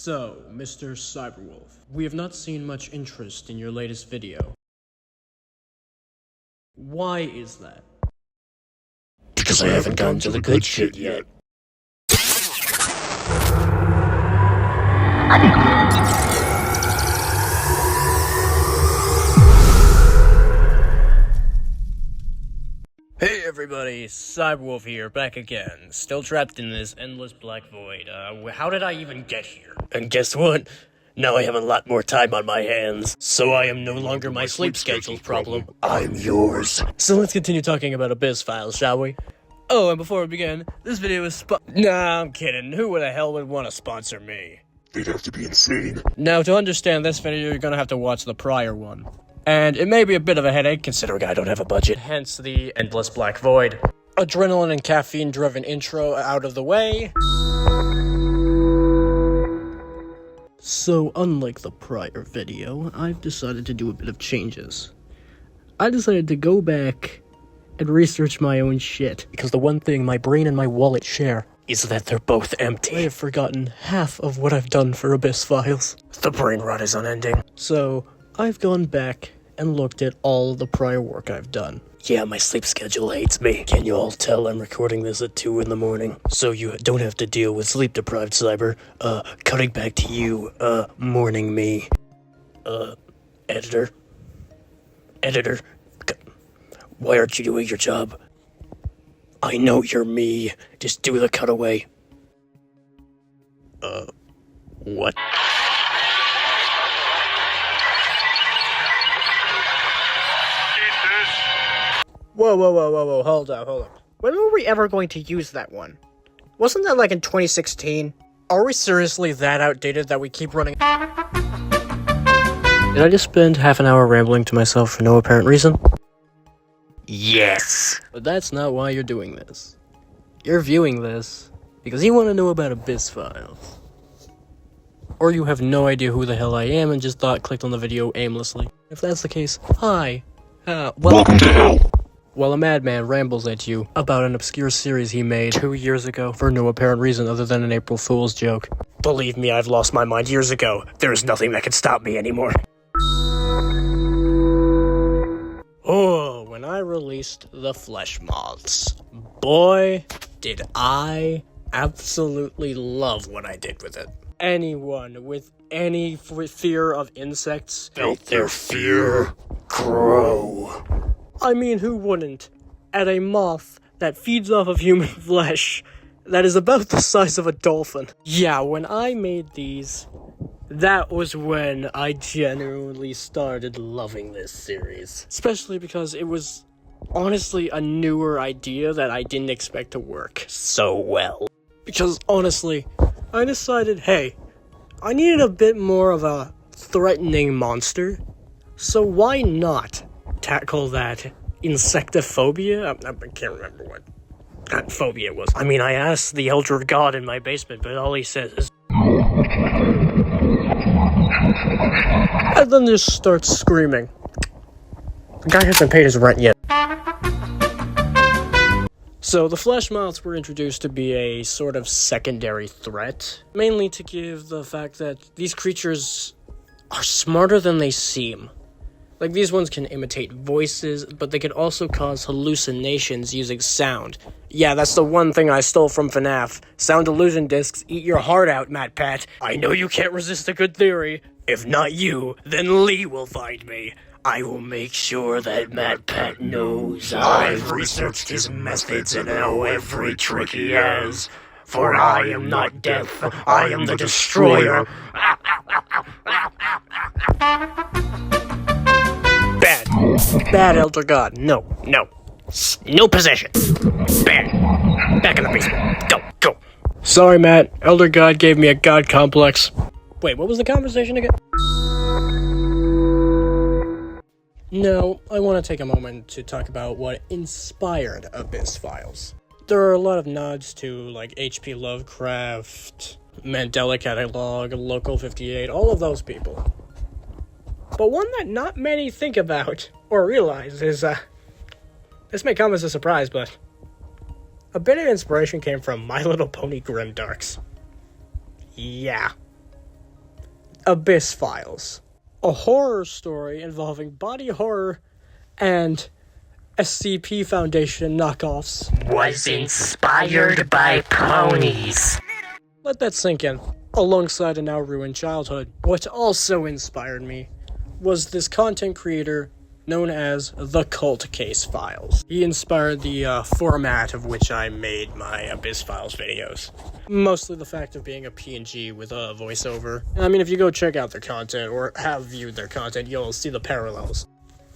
So, Mr. Cyberwolf, we have not seen much interest in your latest video. Why is that? Because I haven't gotten to the good shit yet. Hey everybody, Cyberwolf here, back again. Still trapped in this endless black void. How did I even get here? And guess what? Now I have a lot more time on my hands, so I am no longer my sleep schedule's problem. I'm yours. So let's continue talking about AbyssFiles, shall we? Oh, and before we begin, this video is Nah, I'm kidding. Who the hell would want to sponsor me? They'd have to be insane. Now, to understand this video, you're gonna have to watch the prior one. And it may be a bit of a headache, considering I don't have a budget. Hence the endless black void. Adrenaline and caffeine-driven intro out of the way. So, unlike the prior video, I've decided to do a bit of changes. I decided to go back and research my own shit. Because the one thing my brain and my wallet share Is that they're both empty. I have forgotten half of what I've done for AbyssFiles. The brain rot is unending. So, I've gone back and looked at all of the prior work I've done. Yeah, my sleep schedule hates me. Can you all tell I'm recording this at 2 in the morning? So you don't have to deal with sleep-deprived Cyber. Cutting back to you, morning me. Editor? Why aren't you doing your job? I know you're me. Just do the cutaway. What? Whoa, hold up. When were we ever going to use that one? Wasn't that like in 2016? Are we seriously that outdated that we keep running? Did I just spend half an hour rambling to myself for no apparent reason? Yes! But that's not why you're doing this. You're viewing this because you want to know about AbyssFiles. Or you have no idea who the hell I am and just clicked on the video aimlessly. If that's the case, hi. Welcome to hell! While a madman rambles at you about an obscure series he made 2 years ago for no apparent reason other than an April Fool's joke. Believe me, I've lost my mind years ago. There is nothing that can stop me anymore. Oh, when I released the Flesh Moths, boy, did I absolutely love what I did with it. Anyone with any fear of insects Felt their fear grow. I mean, who wouldn't? At a moth that feeds off of human flesh that is about the size of a dolphin. Yeah, when I made these, that was when I genuinely started loving this series. Especially because it was honestly a newer idea that I didn't expect to work so well. Because honestly, I decided, hey, I needed a bit more of a threatening monster, so why not tackle that insectophobia? I can't remember what that phobia was. I mean, I asked the Elder God in my basement, but all he says is and then just starts screaming. The guy hasn't paid his rent yet. So the Flesh Moths were introduced to be a sort of secondary threat, mainly to give the fact that these creatures are smarter than they seem. Like, these ones can imitate voices, but they can also cause hallucinations using sound. Yeah, that's the one thing I stole from FNAF. Sound illusion discs, eat your heart out, MatPat. I know you can't resist a good theory. If not you, then Lee will find me. I will make sure that MatPat knows I've researched his methods and know every trick he has. For I am not death, I am the destroyer. Bad, Elder God. No. No possession. Bad. Back in the basement. Go. Sorry, Matt. Elder God gave me a god complex. Wait, what was the conversation again? No, I want to take a moment to talk about what inspired AbyssFiles. There are a lot of nods to, like, H.P. Lovecraft, Mandela Catalog, Local 58, all of those people. But one that not many think about or realize is, this may come as a surprise, but a bit of inspiration came from My Little Pony Grimdarks. Yeah. AbyssFiles, a horror story involving body horror and SCP Foundation knockoffs. Was inspired by ponies. Let that sink in, alongside a now ruined childhood. What also inspired me was this content creator known as The Cult Case Files. He inspired the format of which I made my AbyssFiles videos. Mostly the fact of being a PNG with a voiceover. I mean, if you go check out their content, or have viewed their content, you'll see the parallels.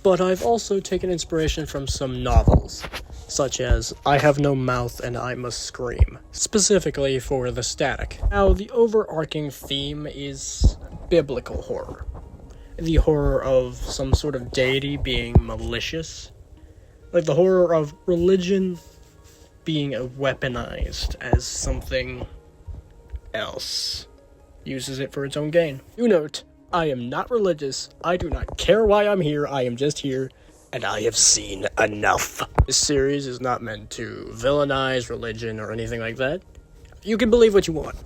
But I've also taken inspiration from some novels, such as I Have No Mouth and I Must Scream, specifically for the static. Now, the overarching theme is biblical horror. The horror of some sort of deity being malicious. Like the horror of religion being weaponized as something else. Uses it for its own gain. You note, I am not religious. I do not care why I'm here. I am just here, and I have seen enough. This series is not meant to villainize religion or anything like that. You can believe what you want.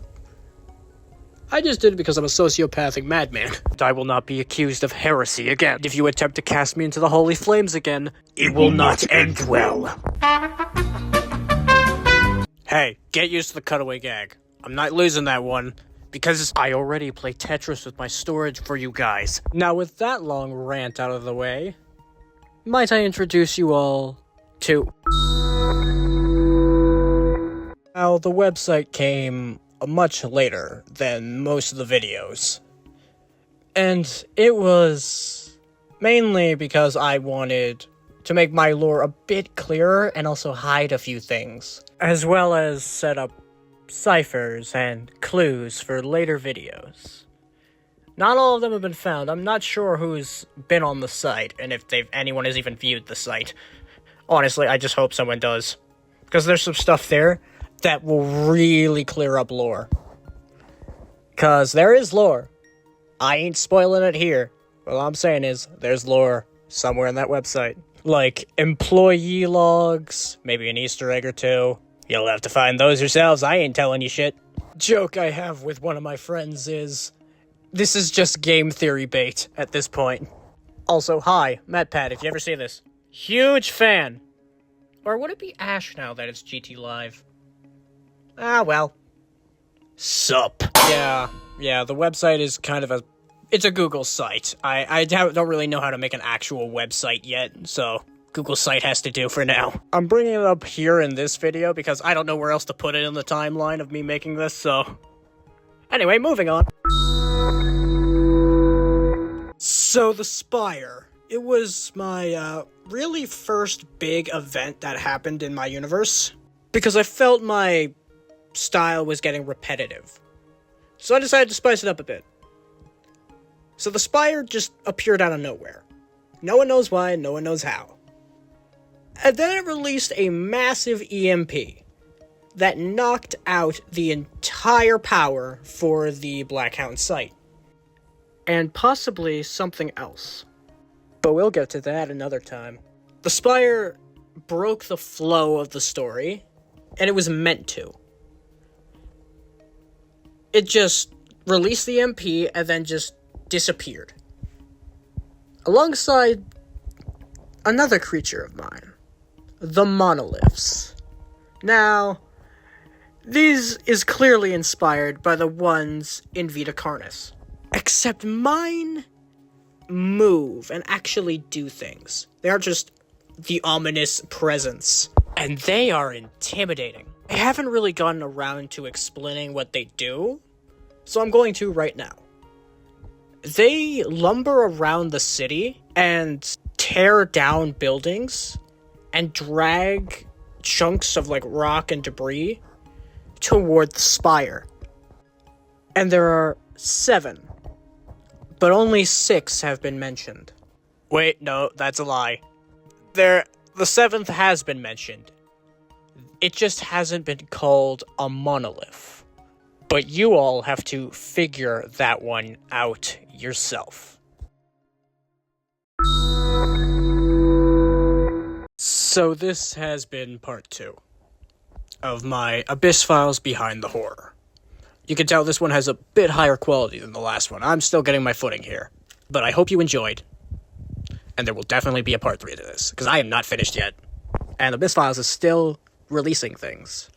I just did it because I'm a sociopathic madman. I will not be accused of heresy again. If you attempt to cast me into the holy flames again, it will not end well. Hey, get used to the cutaway gag. I'm not losing that one, because I already play Tetris with my storage for you guys. Now with that long rant out of the way, might I introduce you all to... Now, the website came much later than most of the videos. And it was mainly because I wanted to make my lore a bit clearer and also hide a few things, as well as set up ciphers and clues for later videos. Not all of them have been found. I'm not sure who's been on the site and if anyone has even viewed the site. Honestly, I just hope someone does, because there's some stuff there that will really clear up lore. Because there is lore. I ain't spoiling it here. All I'm saying is, there's lore somewhere on that website. Like, employee logs, maybe an Easter egg or two. You'll have to find those yourselves, I ain't telling you shit. Joke I have with one of my friends is, this is just game theory bait at this point. Also, hi, MatPat, if you ever see this. Huge fan. Or would it be Ash now that it's GT Live? Ah, well. Sup. Yeah, the website is kind of it's a Google site. I don't really know how to make an actual website yet, so Google site has to do for now. I'm bringing it up here in this video because I don't know where else to put it in the timeline of me making this, so... Anyway, moving on. So, the Spire. It was my, really first big event that happened in my universe, because I felt my style was getting repetitive. So I decided to spice it up a bit. So the Spire just appeared out of nowhere. No one knows why, no one knows how. And then it released a massive EMP that knocked out the entire power for the Blackhound site. And possibly something else. But we'll get to that another time. The Spire broke the flow of the story, and it was meant to. It just released the MP and then just disappeared. Alongside another creature of mine, the monoliths. Now, these is clearly inspired by the ones in Vita Carnis. Except mine move and actually do things. They aren't just the ominous presence. And they are intimidating. I haven't really gotten around to explaining what they do, so I'm going to right now. They lumber around the city and tear down buildings and drag chunks of like rock and debris toward the Spire. And there are 7, but only 6 have been mentioned. Wait, no, that's a lie. The 7th has been mentioned. It just hasn't been called a monolith. But you all have to figure that one out yourself. So this has been part 2 of my AbyssFiles Behind the Horror. You can tell this one has a bit higher quality than the last one. I'm still getting my footing here. But I hope you enjoyed. And there will definitely be a part 3 to this, because I am not finished yet. And AbyssFiles is still releasing things.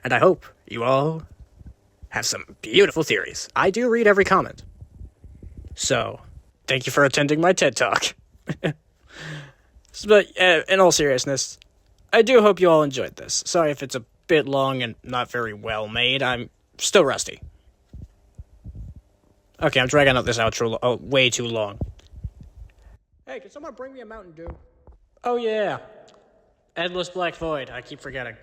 And I hope you all have some beautiful theories. I do read every comment. So, thank you for attending my TED Talk. But in all seriousness, I do hope you all enjoyed this. Sorry if it's a bit long and not very well made. I'm still rusty. Okay, I'm dragging out this outro way too long. Hey, can someone bring me a Mountain Dew? Oh yeah. Endless Black Void. I keep forgetting.